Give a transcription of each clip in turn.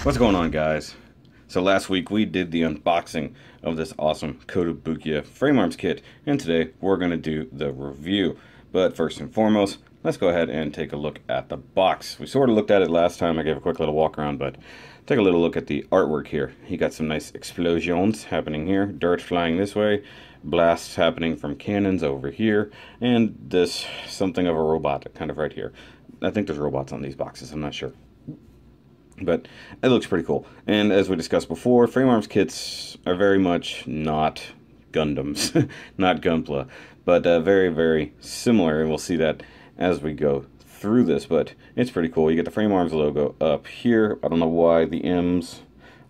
What's going on, guys? So last week we did the unboxing of this awesome Kotobukiya frame arms kit, and today we're going to do the review. But first and foremost, let's go ahead and take a look at the box. We sort of looked at it last time. I gave a quick little walk around, but take a little look at the artwork here. You got some nice explosions happening here, dirt flying this way, blasts happening from cannons over here, and this something of a robot kind of right here. I think there's robots on these boxes, I'm not sure. But it looks pretty cool. And as we discussed before, frame arms kits are very much not Gundams, not Gunpla, but very, very similar. And we'll see that as we go through this, but it's pretty cool. You get the frame arms logo up here. I don't know why the M's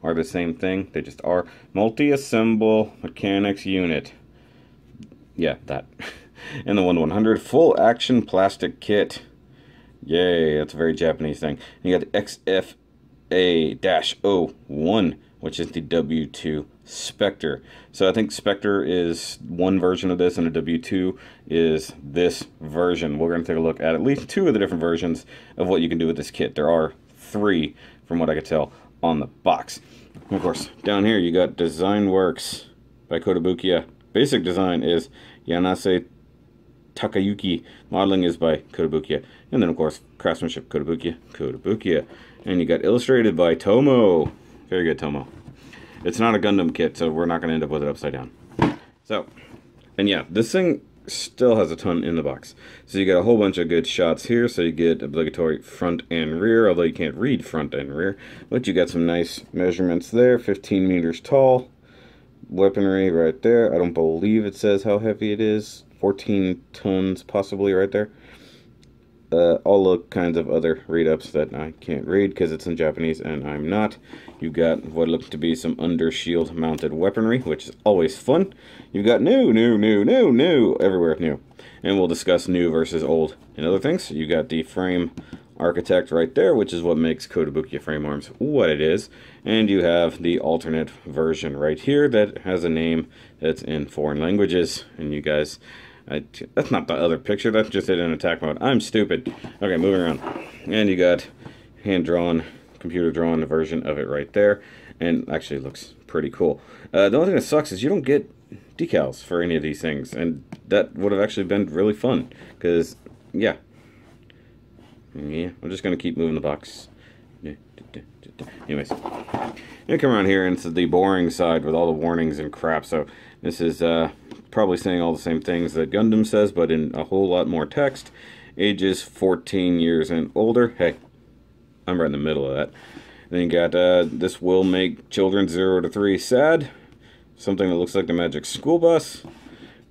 are the same thing. They just are. Multi-assemble mechanics unit. Yeah, that. And the 1/100 full action plastic kit. Yay, that's a very Japanese thing. And you got the XFA-01, which is the W2 Spectre. So I think Spectre is one version of this, and the W2 is this version. We're going to take a look at least two of the different versions of what you can do with this kit. There are three, from what I could tell, on the box. And of course, down here you got Design Works by Kotobukiya. Basic design is Yanase Takayuki. Modeling is by Kotobukiya. And then, of course, craftsmanship, Kotobukiya. And you got illustrated by Tomo. Very good, Tomo. It's not a Gundam kit, so we're not going to end up with it upside down. So, and yeah, this thing still has a ton in the box. So you got a whole bunch of good shots here. So you get obligatory front and rear, although you can't read front and rear. But you got some nice measurements there. 15 meters tall. Weaponry right there. I don't believe it says how heavy it is. 14 tons possibly right there. All the kinds of other read-ups that I can't read because it's in Japanese and I'm not. You've got what looks to be some under-shield mounted weaponry, which is always fun. You've got new, everywhere new. And we'll discuss new versus old and other things. You got the frame architect right there, which is what makes Kotobukiya frame arms what it is. And you have the alternate version right here that has a name that's in foreign languages. And you guys... that's not the other picture, that's just it in attack mode. I'm stupid. Okay, moving around. And you got hand-drawn, computer-drawn version of it right there. And actually looks pretty cool. The only thing that sucks is you don't get decals for any of these things. And that would have actually been really fun. Because, yeah. Yeah, I'm just going to keep moving the box. Anyways. And come around here, and it's the boring side with all the warnings and crap. So this is... probably saying all the same things that Gundam says, but in a whole lot more text. Ages 14 years and older. Hey, I'm right in the middle of that. Then you got, this will make children 0 to 3 sad. Something that looks like the Magic School Bus.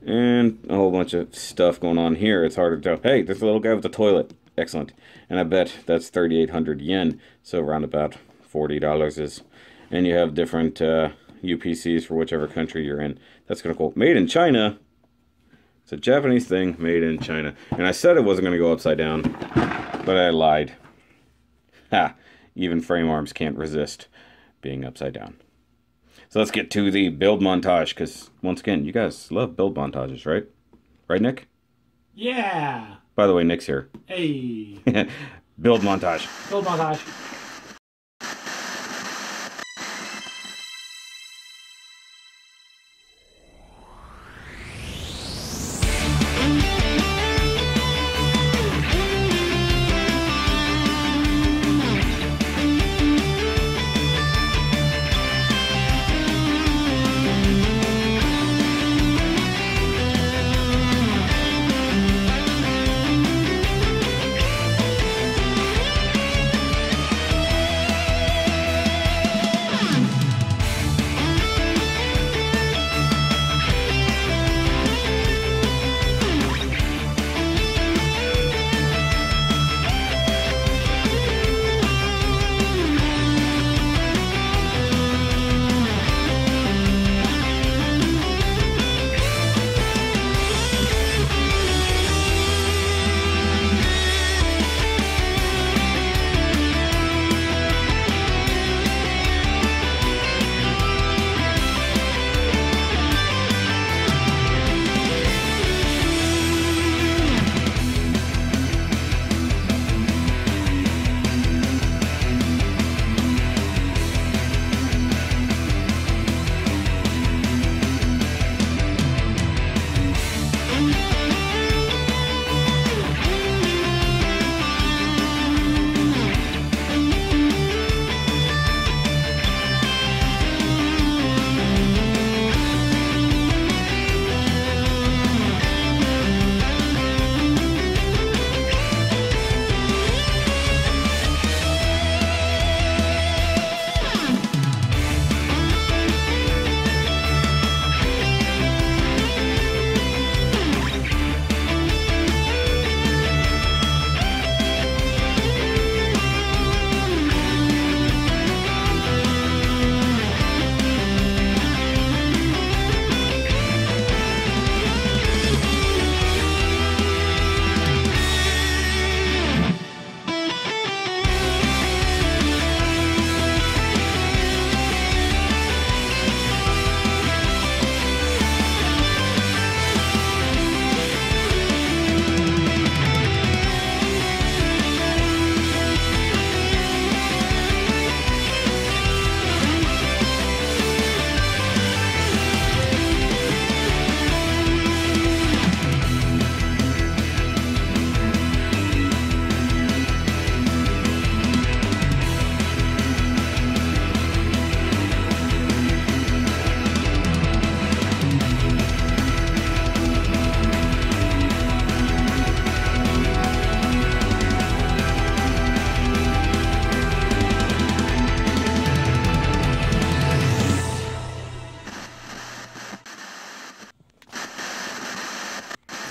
And a whole bunch of stuff going on here. It's hard to tell. Hey, there's a little guy with a toilet. Excellent. And I bet that's 3,800 yen. So around about $40 is. And you have different, UPCs for whichever country you're in. That's kind of cool. Made in China. It's a Japanese thing, made in China. And I said it wasn't going to go upside down, but I lied. Ha! Even frame arms can't resist being upside down. So let's get to the build montage, because once again, you guys love build montages, right? Right, Nick? Yeah! By the way, Nick's here. Hey! Build montage. Build montage.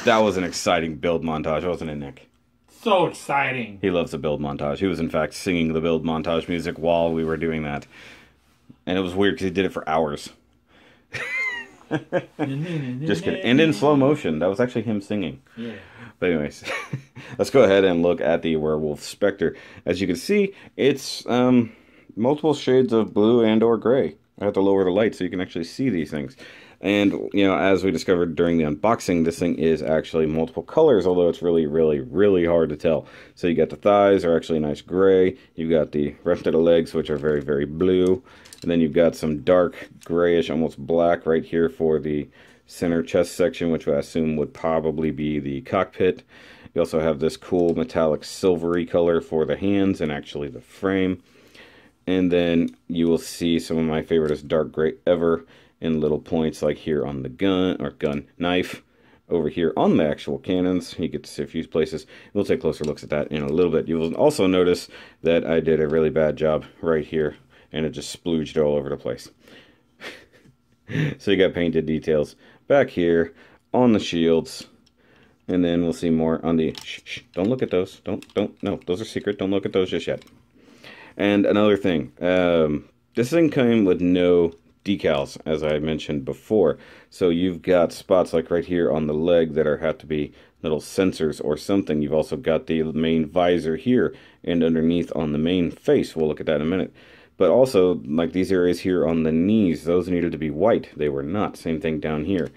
That was an exciting build montage, wasn't it, Nick? So exciting. He loves the build montage. He was, in fact, singing the build montage music while we were doing that. And it was weird because he did it for hours. Just kidding. And in slow motion. That was actually him singing. Yeah. But anyways, let's go ahead and look at the Werewolf Spectre. As you can see, it's multiple shades of blue and or gray. I have to lower the light so you can actually see these things. And, you know, as we discovered during the unboxing, this thing is actually multiple colors, although it's really, really, really hard to tell. So you got the thighs are actually a nice gray. You've got the rest of the legs, which are very, very blue. And then you've got some dark grayish, almost black right here for the center chest section, which I assume would probably be the cockpit. You also have this cool metallic silvery color for the hands and actually the frame. And then you will see some of my favoriteest dark gray ever in little points like here on the knife, over here on the actual cannons. You get to see a few places. We'll take closer looks at that in a little bit. You will also notice that I did a really bad job right here, and it just splooged all over the place. So you got painted details back here on the shields, and then we'll see more on the, don't look at those. No, those are secret. Don't look at those just yet. And another thing, this thing came with no decals, as I mentioned before. So you've got spots like right here on the leg that have to be little sensors or something. You've also got the main visor here and underneath on the main face. We'll look at that in a minute. But also, like these areas here on the knees, those needed to be white. They were not. Same thing down here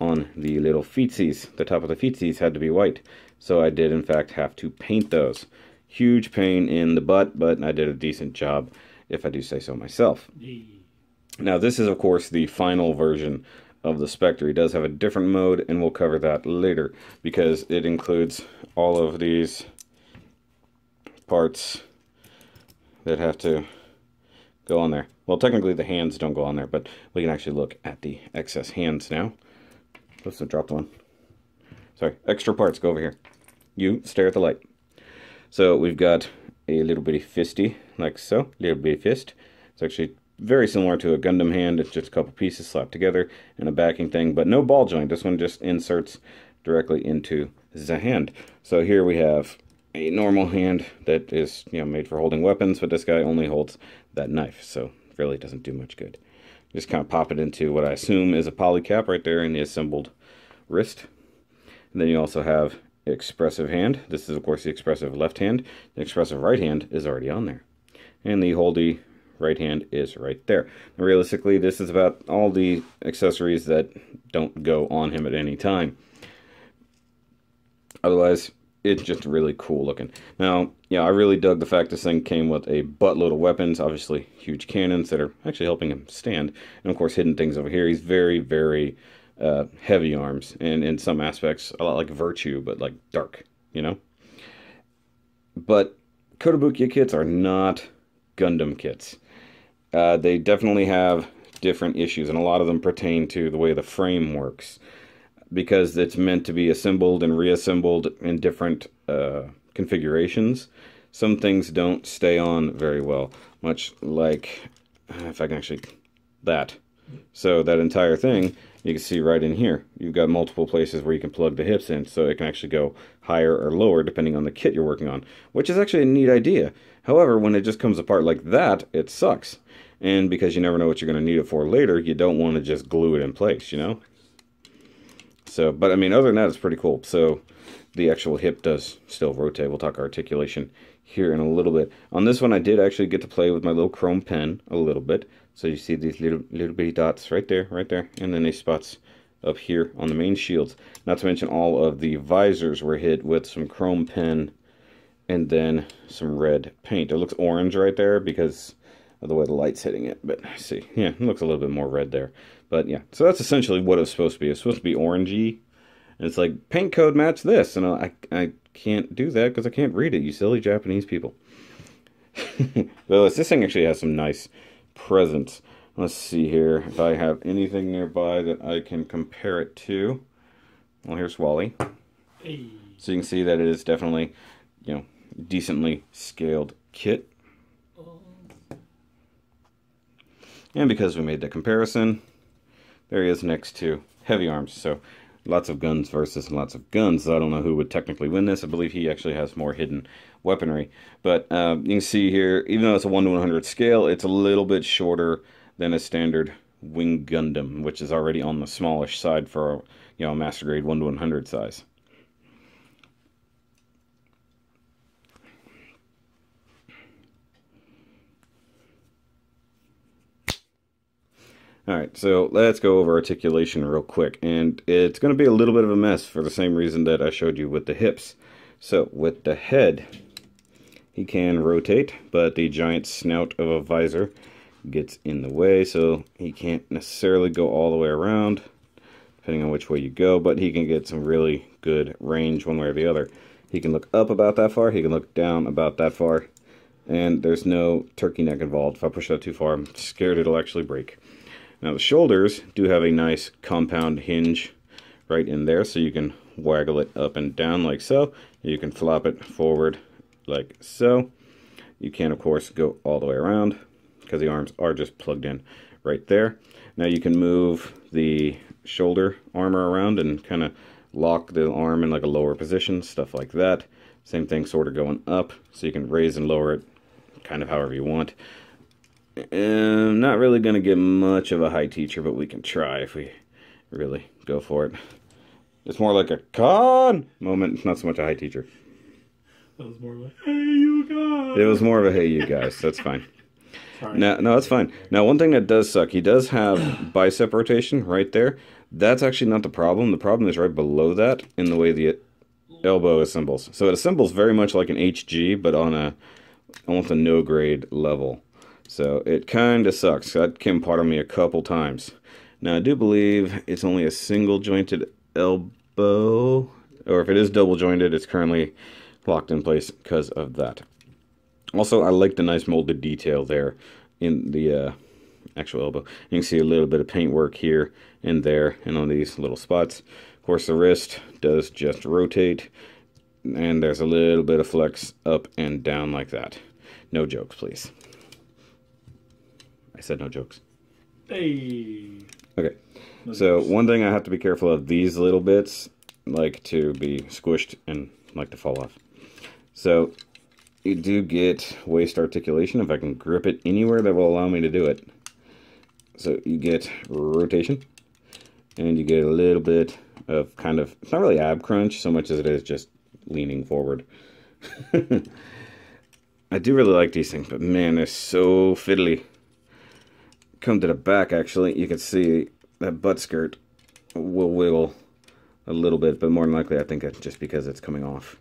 on the little feetsies. The top of the feetsies had to be white. So I did, in fact, have to paint those. Huge pain in the butt, but I did a decent job, if I do say so myself. Now, this is, of course, the final version of the Spectre. He does have a different mode, and we'll cover that later, because it includes all of these parts that have to go on there. Well, technically, the hands don't go on there, but we can actually look at the excess hands now. Oops, I dropped one. Sorry, extra parts, go over here. You stare at the light. So we've got a little bitty fisty, like so, little bitty fist. It's actually very similar to a Gundam hand. It's just a couple pieces slapped together and a backing thing, but no ball joint. This one just inserts directly into the hand. So here we have a normal hand that is, you know, made for holding weapons, but this guy only holds that knife, so really doesn't do much good. Just kind of pop it into what I assume is a poly cap right there in the assembled wrist. And then you also have expressive hand. This is, of course, the expressive left hand. The expressive right hand is already on there. And the holdy right hand is right there. And realistically, this is about all the accessories that don't go on him at any time. Otherwise, it's just really cool looking. Now, yeah, I really dug the fact this thing came with a buttload of weapons. Obviously, huge cannons that are actually helping him stand. And, of course, hidden things over here. He's very, very heavy arms. And in some aspects, a lot like Virtue, but like dark, you know? But Kotobukiya kits are not Gundam kits. They definitely have different issues, and a lot of them pertain to the way the frame works, because it's meant to be assembled and reassembled in different configurations. Some things don't stay on very well, much like, if I can actually, that. So that entire thing, you can see right in here. You've got multiple places where you can plug the hips in, so it can actually go higher or lower depending on the kit you're working on, which is actually a neat idea. However, when it just comes apart like that, it sucks. And because you never know what you're going to need it for later, you don't want to just glue it in place, you know? So, but I mean, other than that, it's pretty cool. So the actual hip does still rotate. We'll talk articulation here in a little bit. On this one, I did actually get to play with my little chrome pen a little bit. So you see these little bitty dots right there, and then these spots up here on the main shields. Not to mention all of the visors were hit with some chrome pen and then some red paint. It looks orange right there because of the way the light's hitting it, but see, yeah, it looks a little bit more red there. But yeah, so that's essentially what it's supposed to be. It's supposed to be orangey, and it's like, paint code match this, and I can't do that because I can't read it, you silly Japanese people. Well, this thing actually has some nice presence. Let's see here if I have anything nearby that I can compare it to. Well, here's Wally. Hey. So you can see that it is definitely, you know, decently scaled kit. And because we made the comparison, there he is next to Heavy Arms. So lots of guns versus lots of guns. So I don't know who would technically win this. I believe he actually has more hidden weaponry. But you can see here, even though it's a 1 to 100 scale, it's a little bit shorter than a standard Wing Gundam, which is already on the smallish side for, you know, a Master Grade 1 to 100 size. Alright, so let's go over articulation real quick, and it's going to be a little bit of a mess for the same reason that I showed you with the hips. So, with the head, he can rotate, but the giant snout of a visor gets in the way, so he can't necessarily go all the way around, depending on which way you go, but he can get some really good range one way or the other. He can look up about that far, he can look down about that far, and there's no turkey neck involved. If I push that too far, I'm scared it'll actually break. Now the shoulders do have a nice compound hinge right in there, so you can waggle it up and down like so. You can flop it forward like so. You can, of course, go all the way around because the arms are just plugged in right there. Now you can move the shoulder armor around and kind of lock the arm in like a lower position, stuff like that. Same thing sort of going up, so you can raise and lower it kind of however you want. I'm not really going to get much of a high teacher, but we can try if we really go for it. It's more like a con moment, not so much a high teacher. That was more like, hey, you guys. It was more of a hey, you guys. That's fine. Sorry. No, that's fine. Now, one thing that does suck, he does have bicep rotation right there. That's actually not the problem. The problem is right below that in the way the elbow assembles. So it assembles very much like an HG, but on a almost a no grade level. So it kind of sucks. That came apart on me a couple times. Now I do believe it's only a single jointed elbow, or if it is double jointed, it's currently locked in place because of that. Also, I like the nice molded detail there in the actual elbow. You can see a little bit of paintwork here and there and on these little spots. Of course, the wrist does just rotate, and there's a little bit of flex up and down like that. No jokes, please. I said no jokes. Hey. Okay, so one thing I have to be careful of, these little bits like to be squished and like to fall off. So you do get waist articulation if I can grip it anywhere that will allow me to do it. So you get rotation, and you get a little bit of kind of, it's not really ab crunch so much as it is just leaning forward. I do really like these things, but man, they're so fiddly. Come to the back, actually, you can see that butt skirt will wiggle a little bit, but more than likely I think it's just because it's coming off.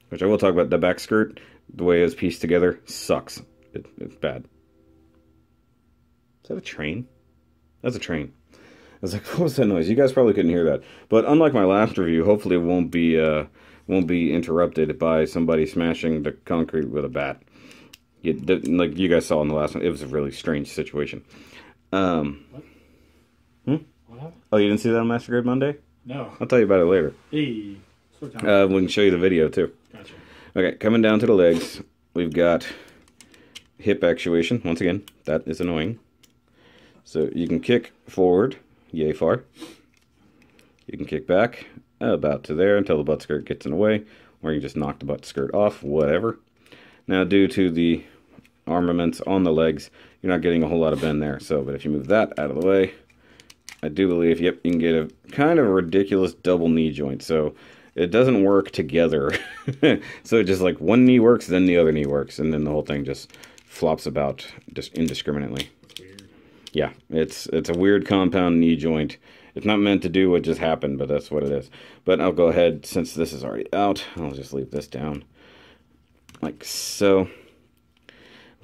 Which I will talk about. The back skirt, the way it's pieced together, sucks. It's bad. Is that a train? That's a train. I was like, what was that noise? You guys probably couldn't hear that. But unlike my last review, hopefully it won't be interrupted by somebody smashing the concrete with a bat. Like you guys saw in the last one, it was a really strange situation. What? What happened? Oh, you didn't see that on Master Grade Monday? No. I'll tell you about it later. Hey. We can show you the video too. Gotcha. Okay, coming down to the legs, we've got hip actuation. Once again, that is annoying. So you can kick forward, yay far. You can kick back about to there until the butt skirt gets in the way, or you can just knock the butt skirt off, whatever. Now, due to the armaments on the legs, you're not getting a whole lot of bend there. So, but if you move that out of the way, I do believe, yep, you can get a kind of a ridiculous double knee joint. So it doesn't work together. So just like one knee works, then the other knee works, and then the whole thing just flops about just indiscriminately. That's weird. Yeah, it's a weird compound knee joint. It's not meant to do what just happened, but that's what it is. But I'll go ahead, since this is already out, I'll just leave this down. Like so.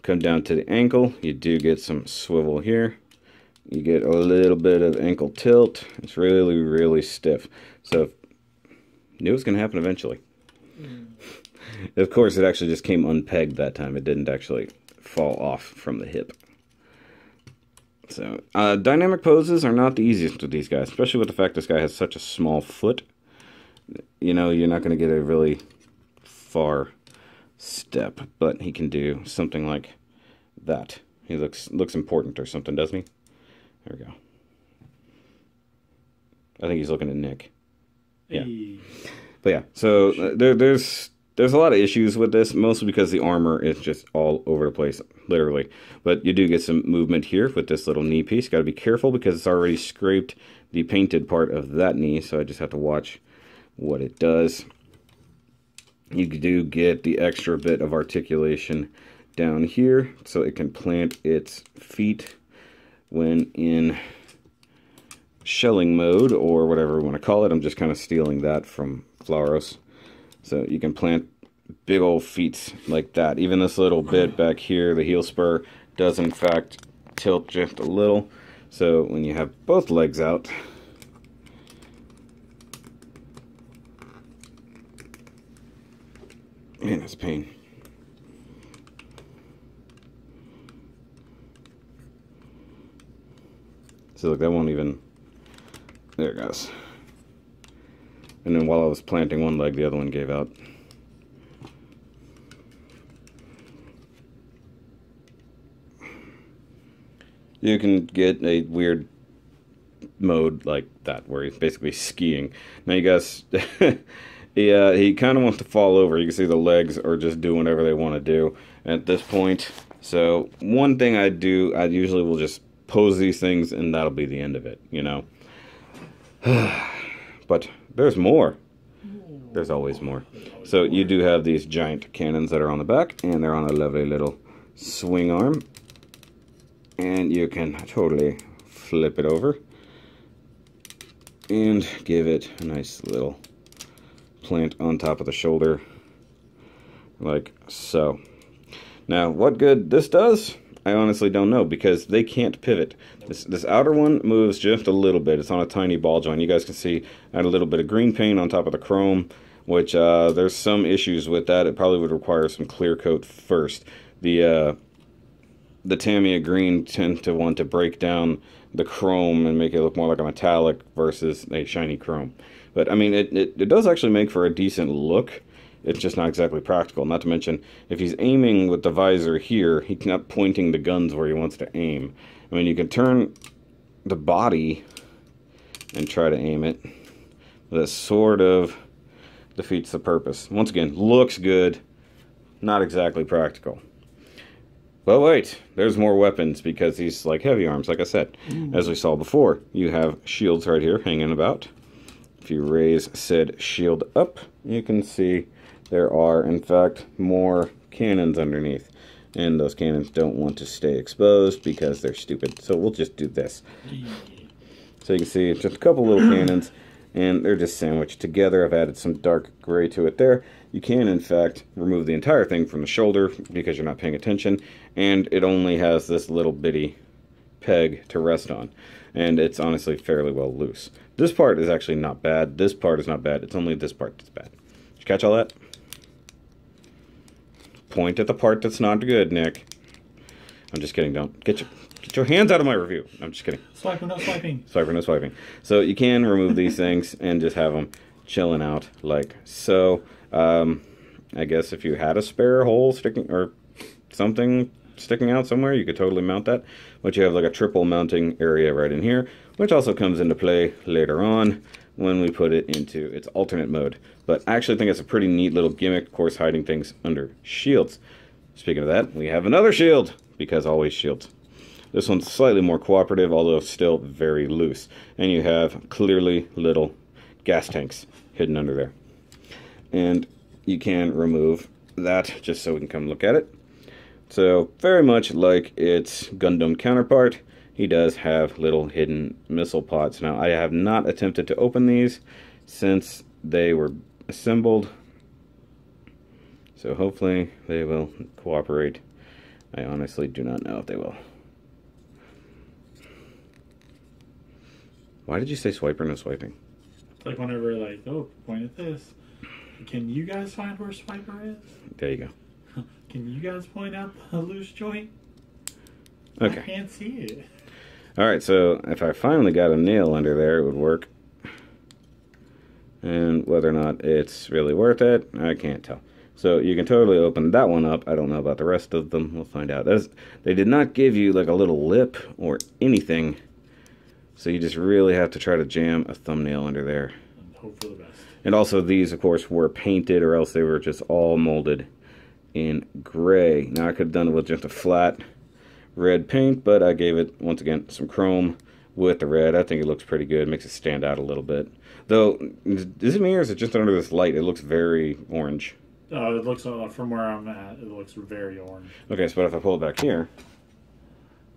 Come down to the ankle. You do get some swivel here. You get a little bit of ankle tilt. It's really, really stiff. So, knew it was going to happen eventually. Of course, it actually just came unpegged that time. It didn't actually fall off from the hip. So, dynamic poses are not the easiest with these guys, especially with the fact this guy has such a small foot. You know, you're not going to get a really far step, but he can do something like that. He looks important or something, doesn't he? There we go. I think he's looking at Nick. Yeah. Hey. But yeah, so there's a lot of issues with this, mostly because the armor is just all over the place, literally. But you do get some movement here with this little knee piece. Got to be careful because it's already scraped the painted part of that knee, so I just have to watch what it does. You do get the extra bit of articulation down here, so it can plant its feet when in shelling mode, or whatever we want to call it. I'm just kind of stealing that from Flauros. So you can plant big old feet like that. Even this little bit back here, the heel spur, does in fact tilt just a little. So when you have both legs out, man, that's a pain. So look, that won't even, there it goes. And then while I was planting one leg, the other one gave out. You can get a weird mode like that, where he's basically skiing. Now you guys, he kind of wants to fall over. You can see the legs are just doing whatever they want to do at this point. So one thing I do, I usually will just pose these things, and that'll be the end of it, you know. But there's more. There's always more. So you do have these giant cannons that are on the back, and they're on a lovely little swing arm. And you can totally flip it over and give it a nice little plant on top of the shoulder, like so. Now, what good this does, I honestly don't know, because they can't pivot. This outer one moves just a little bit. It's on a tiny ball joint. You guys can see I had a little bit of green paint on top of the chrome, which there's some issues with that. It probably would require some clear coat first. The Tamiya green tend to want to break down the chrome and make it look more like a metallic versus a shiny chrome. But I mean, it does actually make for a decent look. It's just not exactly practical. Not to mention, if he's aiming with the visor here, he's not pointing the guns where he wants to aim. I mean, you can turn the body and try to aim it. That sort of defeats the purpose. Once again, looks good, not exactly practical. But wait, there's more weapons, because these like heavy arms, like I said. As we saw before, you have shields right here hanging about. If you raise said shield up, you can see there are, in fact, more cannons underneath. And those cannons don't want to stay exposed because they're stupid. So we'll just do this. So you can see it's just a couple little cannons, and they're just sandwiched together. I've added some dark gray to it there. You can, in fact, remove the entire thing from the shoulder because you're not paying attention. And it only has this little bitty peg to rest on. And it's honestly fairly well loose. This part is actually not bad. This part is not bad. It's only this part that's bad. Did you catch all that? Point at the part that's not good, Nick. I'm just kidding. Don't get your hands out of my review. I'm just kidding. Swiping, no swiping. Swiper, no swiping. So you can remove these things and just have them chilling out like so. I guess if you had a spare hole sticking or something sticking out somewhere, you could totally mount that. But you have like a triple mounting area right in here, which also comes into play later on when we put it into its alternate mode. But I actually think it's a pretty neat little gimmick, of course, hiding things under shields. Speaking of that, we have another shield, because always shields. This one's slightly more cooperative, although still very loose. And you have clearly little gas tanks hidden under there. And you can remove that just so we can come look at it. So very much like its Gundam counterpart, he does have little hidden missile pods. Now, I have not attempted to open these since they were assembled. So hopefully they will cooperate. I honestly do not know if they will. Why did you say swiper, no swiping? It's like whenever, like, oh, point at this. Can you guys find where swiper is? There you go. Can you guys point out the loose joint? Okay. I can't see it. Alright, so if I finally got a nail under there, it would work. And whether or not it's really worth it, I can't tell. So you can totally open that one up. I don't know about the rest of them. We'll find out. They did not give you like a little lip or anything So you just really have to try to jam a thumbnail under there. And hope for the best. And also these, of course, were painted, or else they were just all molded in gray. Now I could have done it with just a flat red paint, but I gave it, once again, some chrome with the red. I think it looks pretty good. Makes it stand out a little bit. Though, is it me or is it just under this light? It looks very orange. It looks, from where I'm at, it looks very orange. Okay, so if I pull it back here,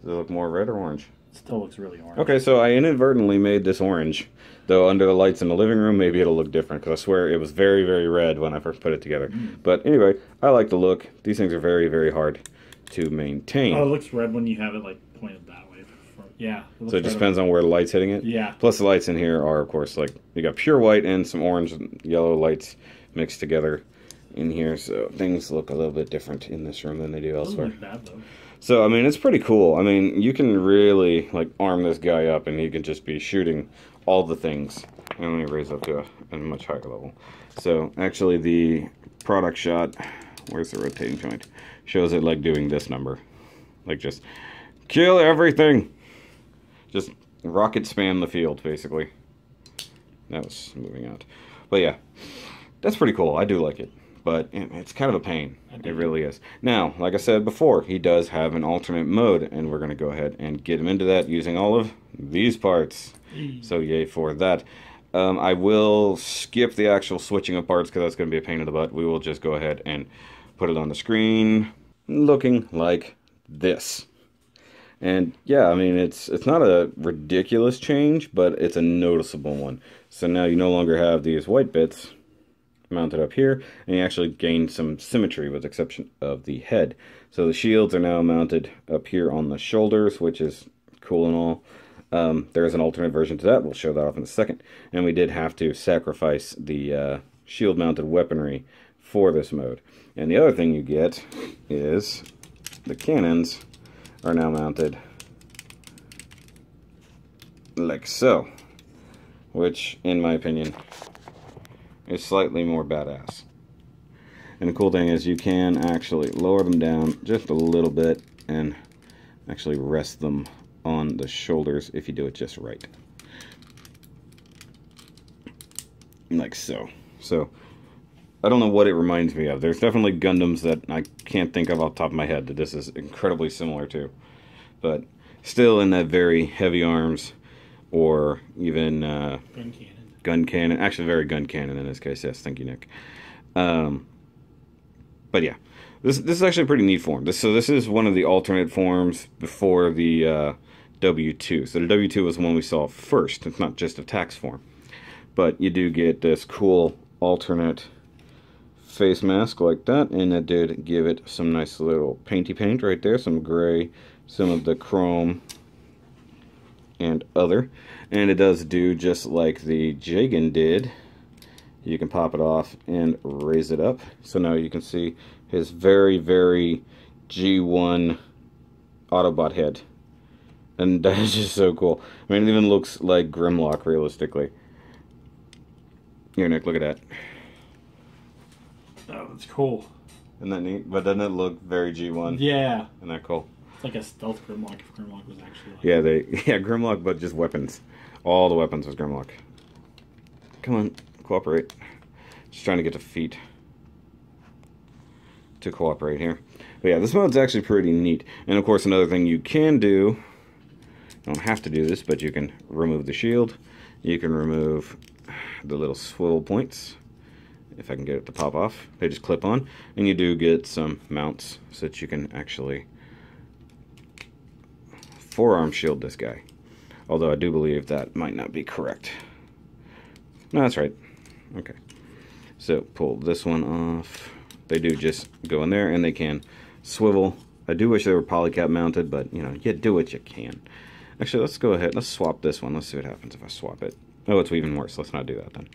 does it look more red or orange? It still looks really orange. Okay, so I inadvertently made this orange. Though under the lights in the living room, maybe it'll look different, because I swear it was very, very red when I first put it together. But anyway, I like the look. These things are very, very hard to maintain. Oh, it looks red when you have it, like, pointed that way. Yeah. So it just depends on where the light's hitting it? Yeah. Plus the lights in here are, of course, like, you got pure white and some orange and yellow lights mixed together in here. So things look a little bit different in this room than they do elsewhere. Doesn't look bad, though. So, I mean, it's pretty cool. I mean, you can really, like, arm this guy up and he can just be shooting all the things. And let me raise up to a much higher level. So, actually, the product shot, where's the rotating joint? Shows it, like, doing this number. Like, just kill everything. Just rocket spam the field, basically. That was moving out. But, yeah, that's pretty cool. I do like it. But it's kind of a pain. It really is. Now, like I said before, he does have an alternate mode, and we're going to go ahead and get him into that using all of these parts. So yay for that. I will skip the actual switching of parts because that's going to be a pain in the butt. We will just go ahead and put it on the screen looking like this. And yeah, I mean, it's not a ridiculous change, but it's a noticeable one. So now you no longer have these white bits mounted up here, and you actually gain some symmetry with the exception of the head. So the shields are now mounted up here on the shoulders, which is cool and all. There is an alternate version to that. We'll show that off in a second. And we did have to sacrifice the shield-mounted weaponry for this mode. And the other thing you get is the cannons are now mounted like so, which, in my opinion, is slightly more badass. And the cool thing is you can actually lower them down just a little bit and actually rest them on the shoulders if you do it just right. Like so. So, I don't know what it reminds me of. There's definitely Gundams that I can't think of off the top of my head that this is incredibly similar to. But still in that very heavy arms or even gun cannon. Actually, very gun cannon in this case. Yes, thank you, Nick. But yeah, this is actually a pretty neat form. So this is one of the alternate forms before the W2. So the W2 was the one we saw first. It's not just a tax form. But you do get this cool alternate face mask like that, and it did give it some nice little painty paint right there, some gray, some of the chrome and other, and it does do just like the Jagan did. You can pop it off and raise it up, so now you can see his very, very G1 Autobot head, and that is just so cool. I mean, it even looks like Grimlock realistically. Here, Nick, look at that. Oh, that's cool. Isn't that neat? But doesn't it look very G1? Yeah. Isn't that cool? It's like a stealth Grimlock if Grimlock was actually like... Yeah, Grimlock, but just weapons. All the weapons was Grimlock. Come on, cooperate. Just trying to get the feet to cooperate here. But yeah, this mode's actually pretty neat. And of course, another thing you can do, you don't have to do this, but you can remove the shield. You can remove the little swivel points. If I can get it to pop off, they just clip on, and you do get some mounts so that you can actually forearm shield this guy. Although I do believe that might not be correct. No, that's right. Okay. So pull this one off. They do just go in there, and they can swivel. I do wish they were polycap mounted, but you know, you do what you can. Actually, let's go ahead. Let's swap this one. Let's see what happens if I swap it. Oh, it's even worse. Let's not do that then.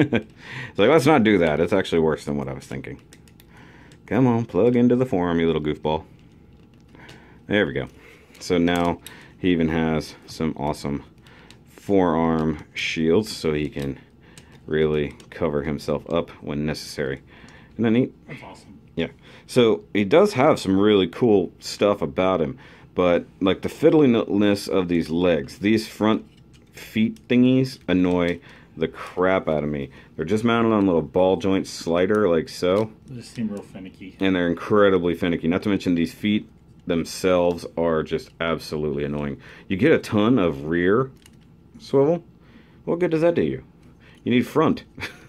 It's like, let's not do that. It's actually worse than what I was thinking. Come on, plug into the forearm, you little goofball. There we go. So now he even has some awesome forearm shields, so he can really cover himself up when necessary. Isn't that neat? That's awesome. Yeah. So he does have some really cool stuff about him, but like the fiddliness of these legs, these front feet thingies annoy the crap out of me. They're just mounted on a little ball joint slider like so. They just seem real finicky. And they're incredibly finicky. Not to mention these feet themselves are just absolutely annoying. You get a ton of rear swivel. What good does that do you? You need front.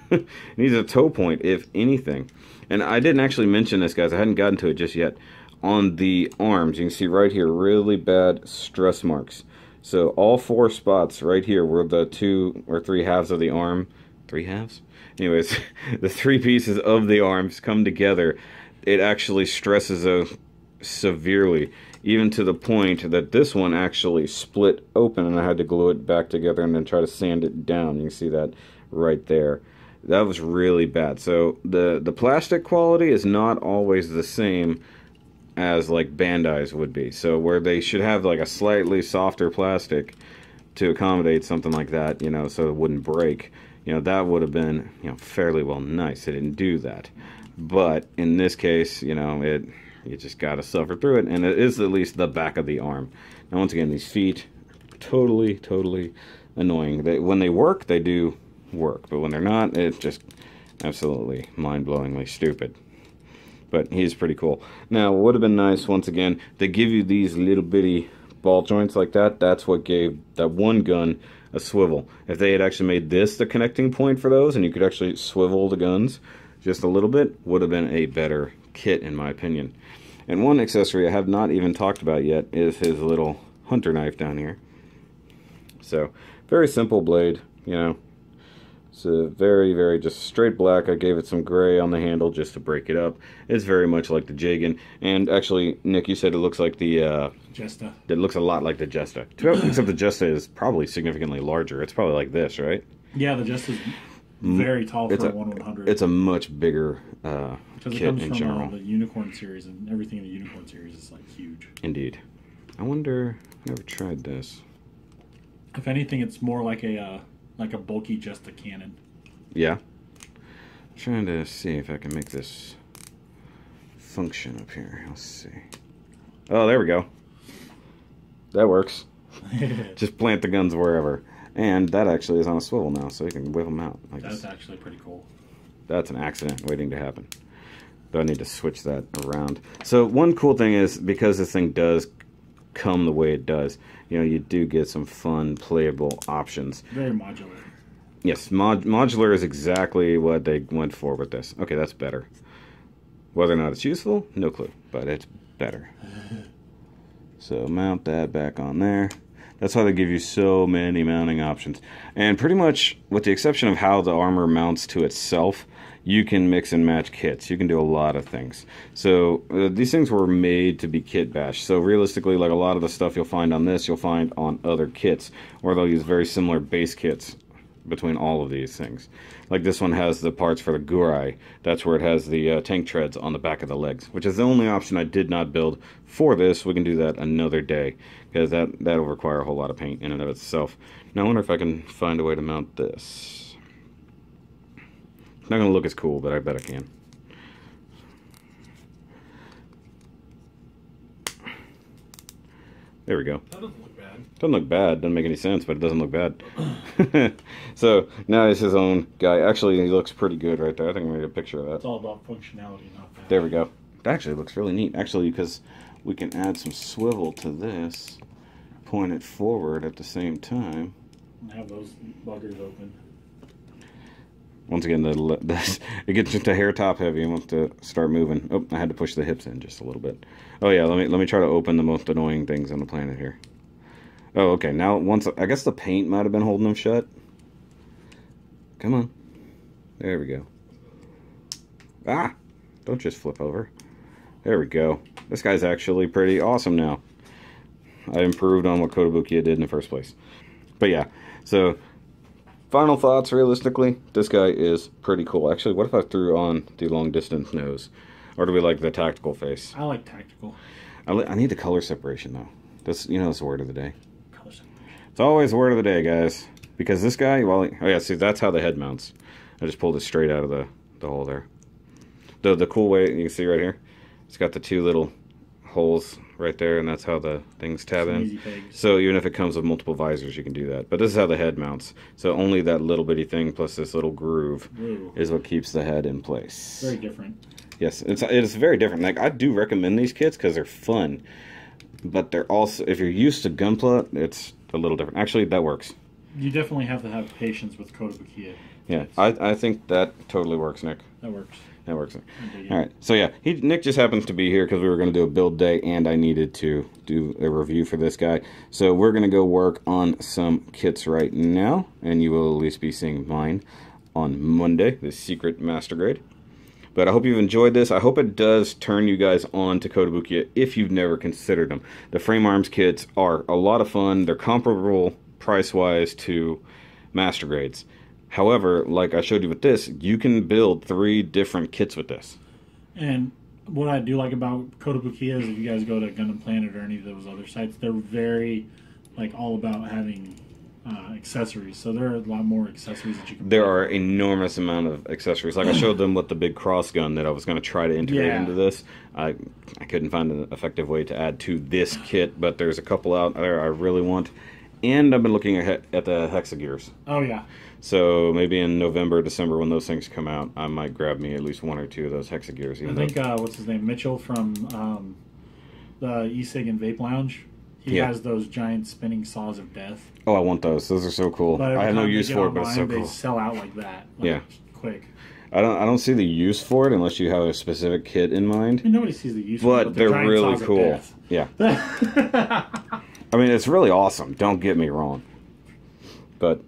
It needs a toe point, if anything. And I didn't actually mention this, guys. I hadn't gotten to it just yet. On the arms, you can see right here, really bad stress marks. So all 4 spots right here were the 2 or 3 halves of the arm. 3 halves? Anyways, the 3 pieces of the arms come together. It actually stresses severely, even to the point that this one actually split open and I had to glue it back together and then try to sand it down. You can see that right there. That was really bad. So the plastic quality is not always the same as like Bandai's would be. So where they should have like a slightly softer plastic to accommodate something like that, you know, so it wouldn't break, you know, that would have been, you know, fairly well nice. They didn't do that. But in this case, you know, you just gotta suffer through it, and it is at least the back of the arm. Now once again, these feet, totally annoying. When they work, they do work, but when they're not, it's just absolutely mind-blowingly stupid. But he's pretty cool. Now, what would have been nice, once again, they give you these little bitty ball joints like that. That's what gave that one gun a swivel. If they had actually made this the connecting point for those, and you could actually swivel the guns just a little bit, would have been a better kit, in my opinion. And one accessory I have not even talked about yet is his little hunter knife down here. So, very simple blade, you know. It's a very just straight black. I gave it some gray on the handle just to break it up. It's very much like the Jagan. And actually, Nick, you said it looks like the Jesta. It looks a lot like the Jesta. Except the Jesta is probably significantly larger. It's probably like this, right? Yeah, the Jesta is very tall for a 1/100. It's a much bigger because it kit comes in from general. the Unicorn series, and everything in the Unicorn series is like huge. Indeed. I wonder. I never tried this. If anything, it's more like a bulky Jesta cannon. Yeah. I'm trying to see if I can make this function up here. Let's see. Oh, there we go. That works. Just plant the guns wherever. And that actually is on a swivel now, so you can whip them out. That's actually pretty cool. That's an accident waiting to happen. But I need to switch that around. So one cool thing is, because this thing does come the way it does, you know, you do get some fun, playable options. Very modular. Yes, modular is exactly what they went for with this. Okay, that's better. Whether or not it's useful, no clue, but it's better. So mount that back on there. That's how they give you so many mounting options. And pretty much, with the exception of how the armor mounts to itself, you can mix and match kits. You can do a lot of things. So these things were made to be kit bashed. So realistically, like a lot of the stuff you'll find on this, you'll find on other kits, or they'll use very similar base kits between all of these things. Like this one has the parts for the Gurai. That's where it has the tank treads on the back of the legs, which is the only option I did not build for this. We can do that another day, because that'll require a whole lot of paint in and of itself. Now I wonder if I can find a way to mount this. It's not going to look as cool, but I bet I can. There we go. That doesn't look bad. Doesn't look bad. Doesn't make any sense, but it doesn't look bad. So now he's his own guy. Actually, he looks pretty good right there. I think I made a picture of that. It's all about functionality, not that. There we go. That actually looks really neat. Actually, because we can add some swivel to this, point it forward at the same time. And have those buggers open. Once again, it gets just a hair top heavy and wants to start moving. Oh, I had to push the hips in just a little bit. Oh yeah, let me try to open the most annoying things on the planet here. Oh, okay. Now, I guess the paint might have been holding them shut. Come on. There we go. Ah! Don't just flip over. There we go. This guy's actually pretty awesome now. I improved on what Kotobukiya did in the first place. But yeah, so final thoughts, realistically, this guy is pretty cool. Actually, what if I threw on the long distance nose? Or do we like the tactical face? I like tactical. I need the color separation, though. That's the word of the day. Color separation. It's always the word of the day, guys. Because this guy, oh yeah, see, that's how the head mounts. I just pulled it straight out of the hole there. The cool way, you can see right here, it's got the two little holes right there, and that's how the things tab Some in. easy pegs. So even if it comes with multiple visors, you can do that. But this is how the head mounts. So only that little bitty thing plus this little groove is what keeps the head in place. Very different. Yes, it's very different. Like, I do recommend these kits because they're fun, but they're also, if you're used to Gunpla, it's a little different. Actually, that works. You definitely have to have patience with Kotobukiya. Yeah, I think that totally works, Nick. That works. That works. All right. So yeah, Nick just happens to be here because we were going to do a build day, and I needed to do a review for this guy. So we're going to go work on some kits right now, and you will at least be seeing mine on Monday, the secret master grade. But I hope you've enjoyed this. I hope it does turn you guys on to Kotobukiya if you've never considered them. The frame arms kits are a lot of fun. They're comparable price-wise to master grades. However, like I showed you with this, you can build 3 different kits with this. And what I do like about Kotobukiya is if you guys go to Gundam Planet or any of those other sites, they're very, like, all about having accessories. So there are a lot more accessories that you can There are enormous amount of accessories. Like I showed them with the big cross gun that I was going to try to integrate into this. I couldn't find an effective way to add to this kit, but there's a couple out there I really want. And I've been looking at the Hexagears. Oh, yeah. So maybe in November, December, when those things come out, I might grab me at least 1 or 2 of those Hexagears. I think, what's his name, Mitchell from the E-Cig and Vape Lounge, he has those giant spinning saws of death. Oh, I want those. Those are so cool. I have no use for it, but it's so cool. They sell out like that. Like, yeah. Quick. I don't see the use for it unless you have a specific kit in mind. I mean, nobody sees the use for it. But they're really cool. Yeah. I mean, it's really awesome. Don't get me wrong. But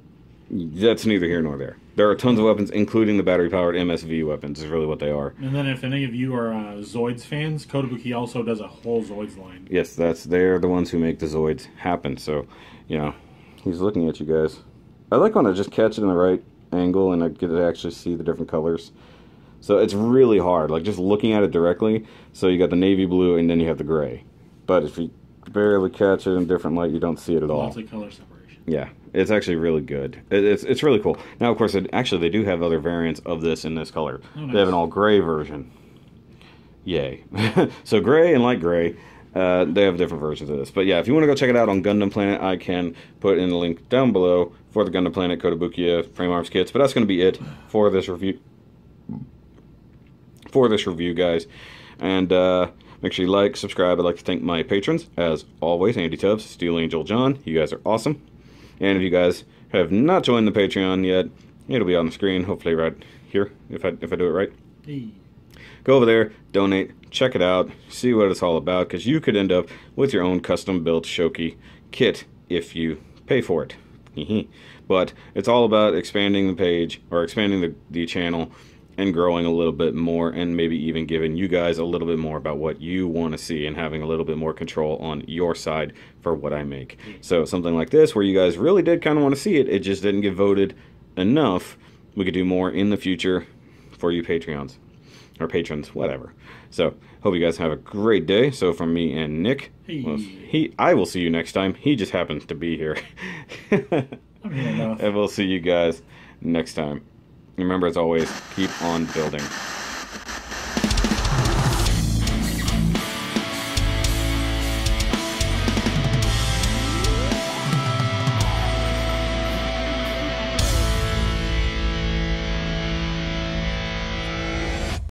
that's neither here nor there. There are tons of weapons, including the battery-powered MSV weapons, is really what they are. And then if any of you are Zoids fans, Kotobukiya also does a whole Zoids line. Yes, they're the ones who make the Zoids happen. So, you know, he's looking at you guys. I like when I just catch it in the right angle and I get to actually see the different colors. So it's really hard, like just looking at it directly. So you got the navy blue and then you have the gray. But if you barely catch it in different light, you don't see it at all. Lots of color separation. Yeah, it's actually really good. It's really cool. Now, of course, actually they do have other variants of this in this color. Oh, nice. They have an all gray version. Yay. So gray and light gray, they have different versions of this. But yeah, if you want to go check it out on Gundam Planet, I can put in the link down below for the Gundam Planet Kotobukiya frame arms kits. But that's going to be it for this review. Guys. And make sure you like, subscribe. I'd like to thank my patrons, as always, Andy Tubbs, SteelAngelJohn. You guys are awesome. And if you guys have not joined the Patreon yet, it'll be on the screen, hopefully right here, if I do it right. Hey. Go over there, donate, check it out, see what it's all about, because you could end up with your own custom-built Shoky kit if you pay for it. But it's all about expanding the page, or expanding the channel, and growing a little bit more, and maybe even giving you guys a little bit more about what you want to see and having a little bit more control on your side for what I make. So something like this, where you guys really did kind of want to see it, it just didn't get voted enough, we could do more in the future for you Patreons, or patrons, whatever. So, hope you guys have a great day. So from me and Nick, I will see you next time. He just happens to be here. I'm here enough. And we'll see you guys next time. Remember, as always, keep on building.